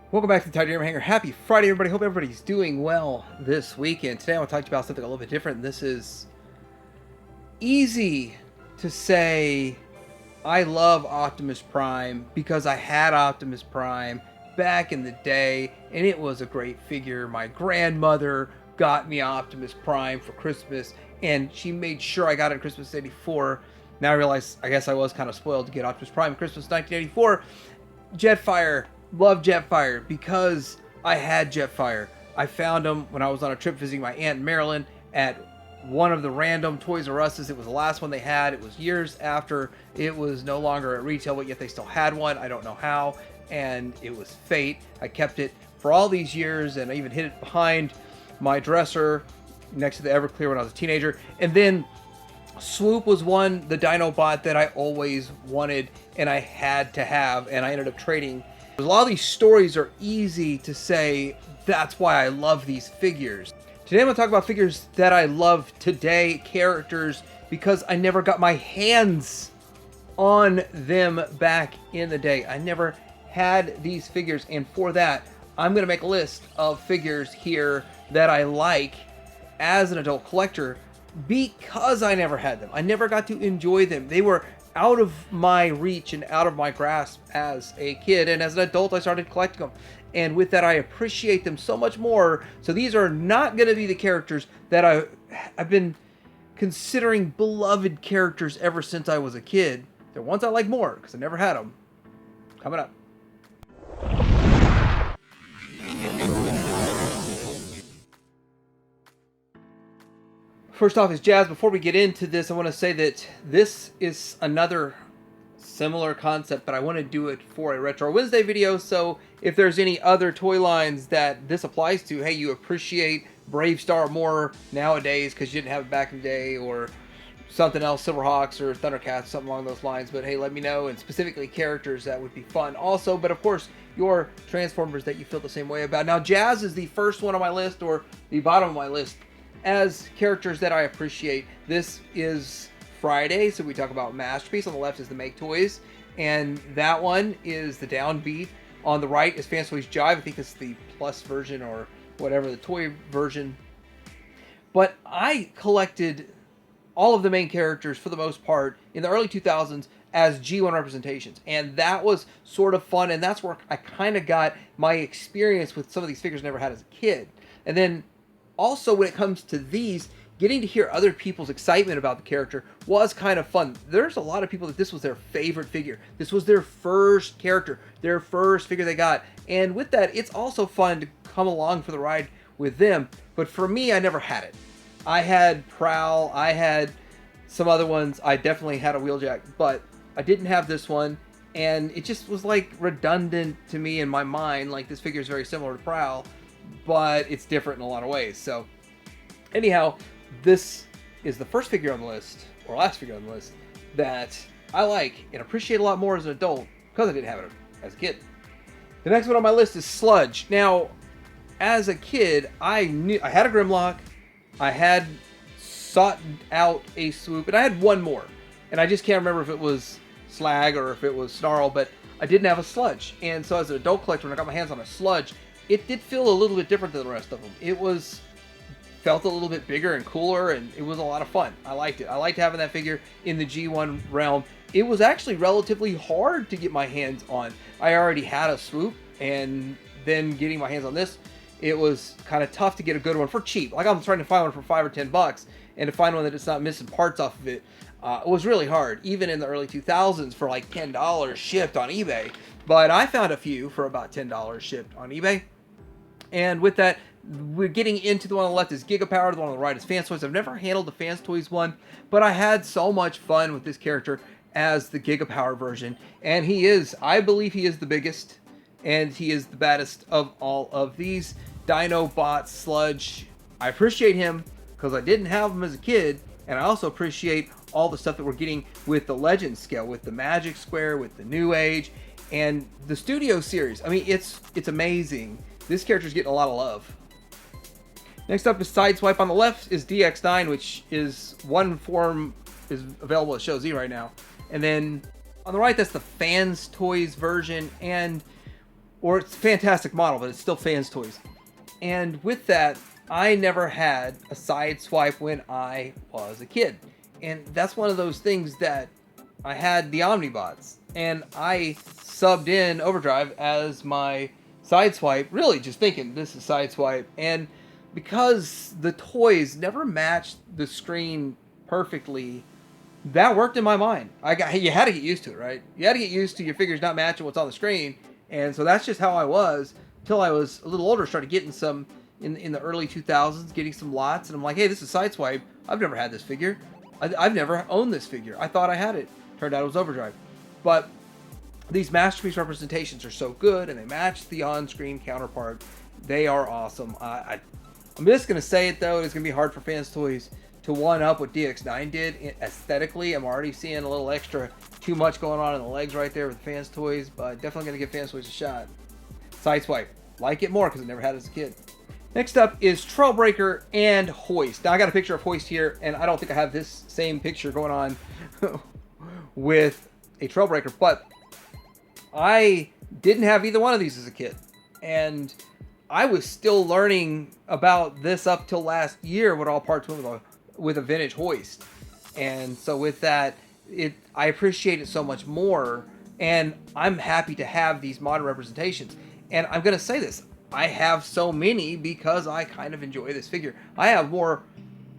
Welcome back to the Tidy Hanger. Happy Friday, everybody. Hope everybody's doing well this weekend. Today I want to talk to you about something a little bit different. This is easy to say I love Optimus Prime because I had Optimus Prime back in the day, and it was a great figure. My grandmother got me Optimus Prime for Christmas, and she made sure I got it in Christmas '84. Now I realize, I guess I was kind of spoiled to get Optimus Prime Christmas 1984. Jetfire. Love Jetfire because I had Jetfire. I found him when I was on a trip visiting my aunt in Maryland at one of the random Toys R Us's. It was the last one they had. It was years after it was no longer at retail, but yet they still had one. I don't know how, and it was fate. I kept it for all these years, and I even hid it behind my dresser next to the Everclear when I was a teenager. And then Swoop was one, the Dinobot that I always wanted and I had to have, and I ended up trading. A lot of these stories are easy to say, that's why I love these figures. Today I'm going to talk about figures that I love today, characters, because I never got my hands on them back in the day. I never had these figures, and for that, I'm going to make a list of figures here that I like as an adult collector because I never had them. I never got to enjoy them. They were out of my reach and out of my grasp as a kid, and as an adult I started collecting them, and with that I appreciate them so much more. So these are not going to be the characters that I've been considering beloved characters ever since I was a kid. They're ones I like more because I never had them. Coming up. First off is Jazz. Before we get into this, I want to say that this is another similar concept, but I want to do it for a Retro Wednesday video, so if there's any other toy lines that this applies to, hey, you appreciate Brave Star more nowadays because you didn't have it back in the day, or something else, Silverhawks or Thundercats, something along those lines, but hey, let me know, and specifically characters that would be fun also, but of course, your Transformers that you feel the same way about. Now, Jazz is the first one on my list, or the bottom of my list, as characters that I appreciate. This is Friday, so we talk about Masterpiece. On the left is the Make Toys, and that one is the Downbeat. On the right is Fans Toys Jive. I think this is the plus version or whatever, the toy version. But I collected all of the main characters for the most part in the early 2000s as G1 representations, and that was sort of fun, and that's where I kind of got my experience with some of these figures I never had as a kid. And then also, when it comes to these, getting to hear other people's excitement about the character was kind of fun. There's a lot of people that this was their favorite figure. This was their first character, their first figure they got. And with that, it's also fun to come along for the ride with them. But for me, I never had it. I had Prowl, I had some other ones. I definitely had a Wheeljack, but I didn't have this one. And it just was like redundant to me in my mind. Like, this figure is very similar to Prowl, but it's different in a lot of ways. So anyhow, this is the first figure on the list, or last figure on the list, that I like and appreciate a lot more as an adult because I didn't have it as a kid. The next one on my list is Sludge. Now, as a kid, I knew I had a Grimlock, I had sought out a Swoop, and I had one more, and I just can't remember if it was Slag or if it was Snarl, but I didn't have a Sludge. And so as an adult collector, when I got my hands on a Sludge, it did feel a little bit different than the rest of them. It felt a little bit bigger and cooler, and it was a lot of fun. I liked it. I liked having that figure in the G1 realm. It was actually relatively hard to get my hands on. I already had a Swoop, and then getting my hands on this, it was kind of tough to get a good one for cheap. Like, I'm trying to find one for $5 or $10, and to find one that it's not missing parts off of it, it was really hard, even in the early 2000s for like $10 shipped on eBay. But I found a few for about $10 shipped on eBay. And with that, we're getting into the one on the left is Gigapower, the one on the right is Fans Toys. I've never handled the Fans Toys one, but I had so much fun with this character as the Gigapower version. And he is, I believe he is the biggest, and he is the baddest of all of these Dinobot Sludge. I appreciate him because I didn't have him as a kid, and I also appreciate all the stuff that we're getting with the Legend scale, with the Magic Square, with the New Age, and the Studio series. I mean, it's amazing. This character's getting a lot of love. Next up is Sideswipe. On the left is DX9, which is one form is available at Show Z right now. And then on the right, that's the Fans Toys version. And or it's a fantastic model, but it's still Fans Toys. And with that, I never had a Sideswipe when I was a kid. And that's one of those things that I had the Omnibots, and I subbed in Overdrive as my Sideswipe, really just thinking this is Sideswipe. And because the toys never matched the screen perfectly, that worked in my mind. You had to get used to it, right? You had to get used to your figures not matching what's on the screen. And so that's just how I was till I was a little older, started getting some in the early 2000s, getting some lots, and I'm like, hey, this is Sideswipe. I've never had this figure. I've never owned this figure. I thought I had it. Turned out it was Overdrive. But these Masterpiece representations are so good, and they match the on-screen counterpart. They are awesome. I'm just going to say it, though. It's going to be hard for Fans Toys to one-up what DX9 did aesthetically. I'm already seeing a little extra too much going on in the legs right there with Fans Toys, but definitely going to give Fans Toys a shot. Sideswipe. Like it more because I never had it as a kid. Next up is Trailbreaker and Hoist. Now, I got a picture of Hoist here, and I don't think I have this same picture going on with a Trailbreaker, but I didn't have either one of these as a kid. And I was still learning about this up till last year what all parts went with a vintage Hoist. And so with that, I appreciate it so much more, and I'm happy to have these modern representations. And I'm going to say this, I have so many because I kind of enjoy this figure. I have more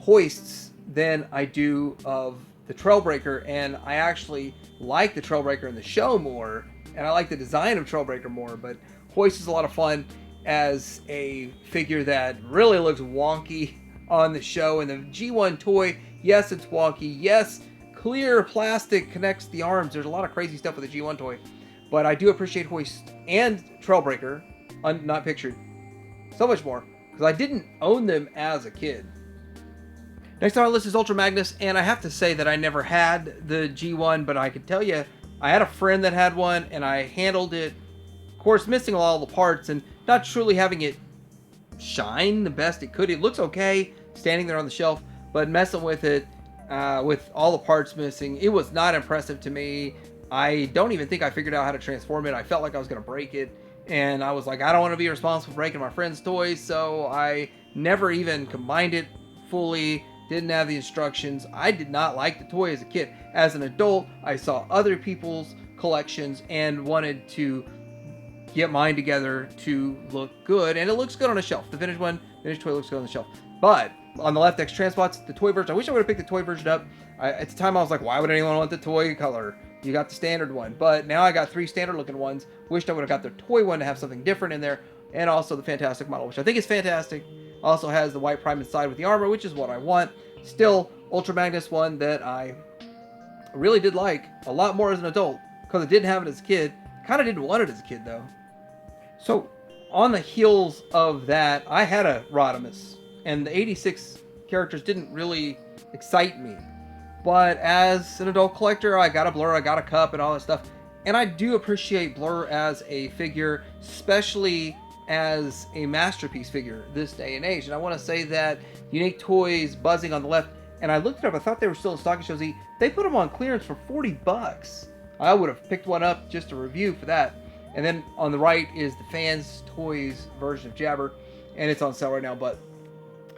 Hoists than I do of the Trailbreaker, and I actually like the Trailbreaker in the show more, and I like the design of Trailbreaker more, but Hoist is a lot of fun as a figure that really looks wonky on the show. And the G1 toy, yes, it's wonky. Yes, clear plastic connects the arms. There's a lot of crazy stuff with the G1 toy, but I do appreciate Hoist and Trailbreaker, not pictured, so much more, because I didn't own them as a kid. Next on our list is Ultra Magnus, and I have to say that I never had the G1, but I can tell you, I had a friend that had one, and I handled it, of course, missing all the parts, and not truly having it shine the best it could. It looks okay, standing there on the shelf, but messing with it, with all the parts missing, it was not impressive to me. I don't even think I figured out how to transform it. I felt like I was going to break it, and I was like, I don't want to be responsible for breaking my friend's toys, so I never even combined it fully, didn't have the instructions. I did not like the toy as a kid. As an adult, I saw other people's collections and wanted to get mine together to look good, and it looks good on a shelf. The vintage toy looks good on the shelf. But on the left X Transpots, the toy version, I wish I would have picked the toy version up. At the time, I was like, why would anyone want the toy color? You got the standard one. But now I got 3 standard looking ones. Wished I would have got the toy one to have something different in there. And also the Fantastic model, which I think is fantastic. Also has the white prime inside with the armor, which is what I want. Still, Ultra Magnus one that I really did like a lot more as an adult, because I didn't have it as a kid. Kind of didn't want it as a kid, though. So, on the heels of that, I had a Rodimus, and the 86 characters didn't really excite me. But as an adult collector, I got a Blur, I got a Cup, and all that stuff. And I do appreciate Blur as a figure, especially as a masterpiece figure this day and age. And I want to say that Unique Toys Buzzing on the left, and I looked it up, I thought they were still in stock at Show Z. They put them on clearance for 40 bucks. I would have picked one up just to review for that. And then on the right is the Fans Toys version of Jabber, and it's on sale right now. But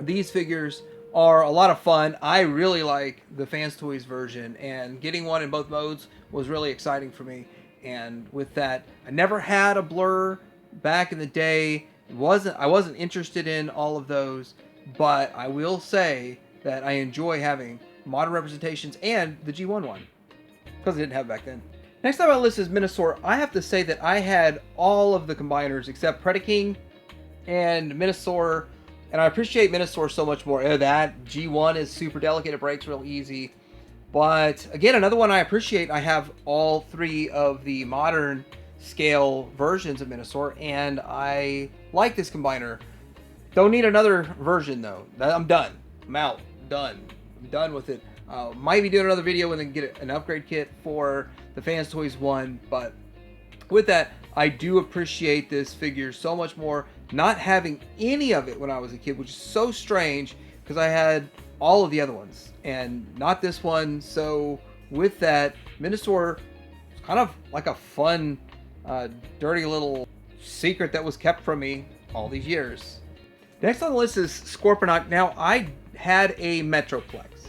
these figures are a lot of fun. I really like the Fans Toys version, and getting one in both modes was really exciting for me. And with that, I never had a Blur back in the day. I wasn't interested in all of those, but I will say that I enjoy having modern representations and the G1 one, because I didn't have it back then. Next on my list is Minosaur. I have to say that I had all of the combiners except Predaking and Minosaur, and I appreciate Minosaur so much more. That G1 is super delicate, it breaks real easy. But again, another one I appreciate, I have all 3 of the modern scale versions of Minosaur, and I like this combiner. Don't need another version though. I'm done. I'm out. Done. I'm done with it. Might be doing another video when they get an upgrade kit for the Fans Toys one, but with that, I do appreciate this figure so much more, not having any of it when I was a kid, which is so strange because I had all of the other ones and not this one. So with that, Minosaur is kind of like a fun, dirty little secret that was kept from me all these years. Next on the list is Scorponok. Now, I had a Metroplex,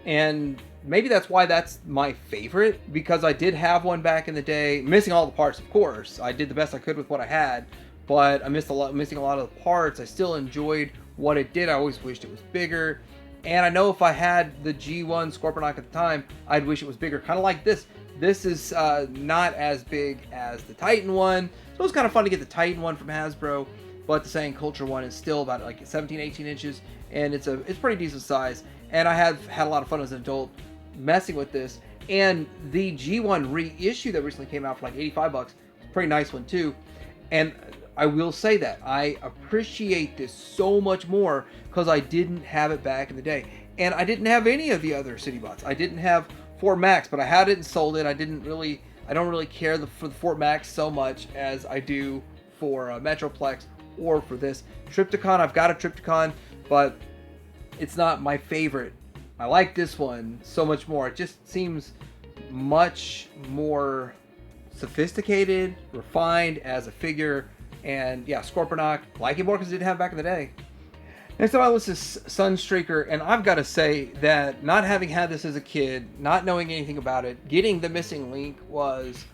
and maybe that's why that's my favorite, because I did have one back in the day, missing all the parts, of course. I did the best I could with what I had, but I missing a lot of the parts. I still enjoyed what it did. I always wished it was bigger, and I know if I had the G1 Scorponok at the time, I'd wish it was bigger, kind of like this. This is not as big as the Titan one, so it was kind of fun to get the Titan one from Hasbro, but the Saiyan Culture one is still about like 17, 18 inches, and it's pretty decent size. And I have had a lot of fun as an adult messing with this. And the G1 reissue that recently came out for like 85 bucks, pretty nice one too. And I will say that I appreciate this so much more because I didn't have it back in the day. And I didn't have any of the other City Bots. I didn't have Fort Max, but I had it and sold it. I don't really care for the Fort Max so much as I do for Metroplex or for this. Trypticon, I've got a Trypticon, but it's not my favorite. I like this one so much more. It just seems much more sophisticated, refined as a figure. And yeah, Scorponok, like it more because it didn't have back in the day. Next on my list is Sunstreaker, and I've got to say that not having had this as a kid, not knowing anything about it, getting the missing link was,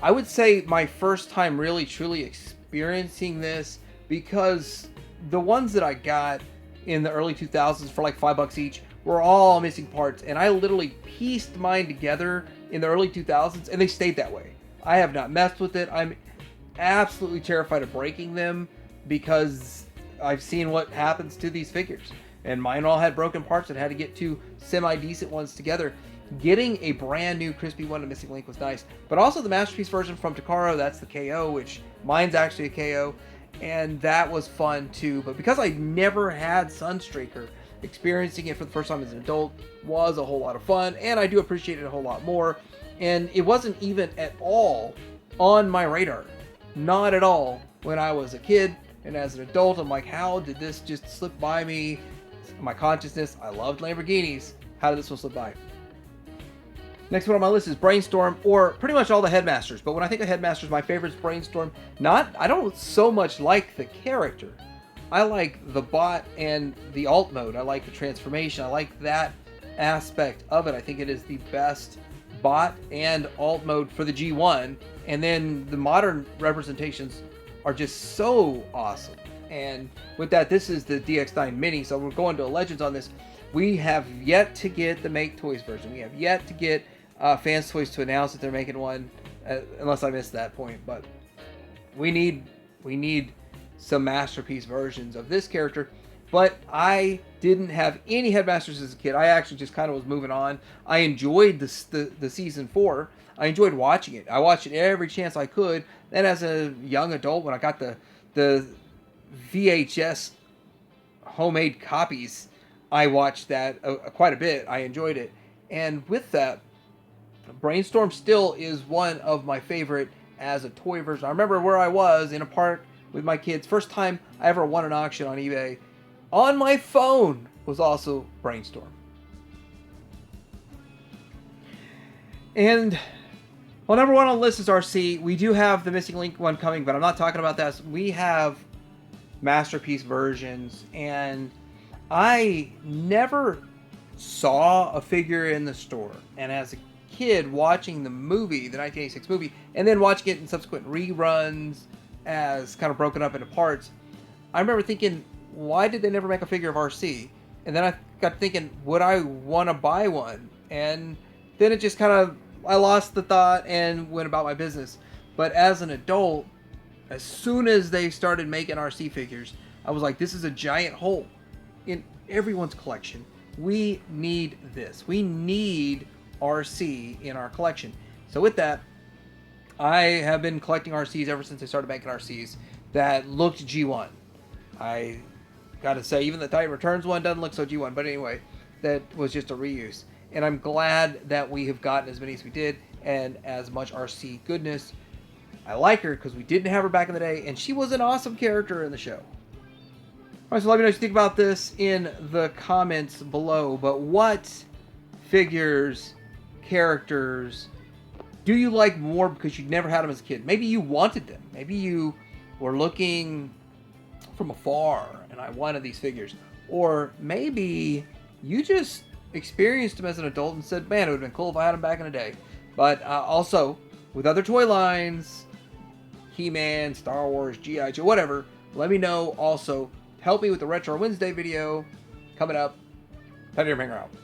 I would say, my first time really truly experiencing this, because the ones that I got in the early 2000s for like $5 each were all missing parts, and I literally pieced mine together in the early 2000s, and they stayed that way. I have not messed with it. I'm absolutely terrified of breaking them because I've seen what happens to these figures, and mine all had broken parts and had to get two semi-decent ones together. Getting a brand new crispy one to Missing Link was nice, but also the Masterpiece version from Takara, that's the KO, which mine's actually a KO, and that was fun too. But because I never had Sunstreaker, experiencing it for the first time as an adult was a whole lot of fun, and I do appreciate it a whole lot more. And it wasn't even at all on my radar, not at all, when I was a kid. And as an adult, I'm like, how did this just slip by me? My consciousness, I loved Lamborghinis. How did this one slip by? Next one on my list is Brainstorm, or pretty much all the Headmasters. But when I think of Headmasters, my favorite is Brainstorm. I don't so much like the character. I like the bot and the alt mode. I like the transformation. I like that aspect of it. I think it is the best bot and alt mode for the G1. And then the modern representations are just so awesome. And with that, this is the DX9 Mini, so we're going to Legends on this. We have yet to get the Make Toys version. We have yet to get Fans Toys to announce that they're making one, unless I missed that point. But we need some Masterpiece versions of this character. But I didn't have any Headmasters as a kid. I actually just kind of was moving on. I enjoyed the season 4. I enjoyed watching it. I watched it every chance I could. Then as a young adult, when I got the VHS homemade copies, I watched that quite a bit. I enjoyed it. And with that, Brainstorm still is one of my favorite as a toy version. I remember where I was in a park with my kids. First time I ever won an auction on eBay on my phone was also Brainstorm. And well, number one on the list is Arcee. We do have the Missing Link one coming, but I'm not talking about that. We have Masterpiece versions, and I never saw a figure in the store. And as a kid watching the movie, the 1986 movie, and then watching it in subsequent reruns as kind of broken up into parts, I remember thinking, why did they never make a figure of Arcee? And then I got thinking, would I want to buy one? And then it just kind of, I lost the thought and went about my business. But as an adult, as soon as they started making Arcee figures, I was like, this is a giant hole in everyone's collection. We need this. We need Arcee in our collection. So with that, I have been collecting Arcees ever since I started making Arcees that looked G1. I gotta say, even the Titan Returns one doesn't look so G1, but anyway, that was just a reuse. And I'm glad that we have gotten as many as we did, and as much Arcee goodness. I like her because we didn't have her back in the day, and she was an awesome character in the show. Alright, so let me know what you think about this in the comments below. But what figures, characters, do you like more because you never had them as a kid? Maybe you wanted them. Maybe you were looking from afar and I wanted these figures. Or maybe you just experienced them as an adult and said, man, it would have been cool if I had them back in the day. But also, with other toy lines, He-Man, Star Wars, G.I. Joe, whatever, let me know also. Help me with the Retro Wednesday video coming up. Headmaster Brainstorm out.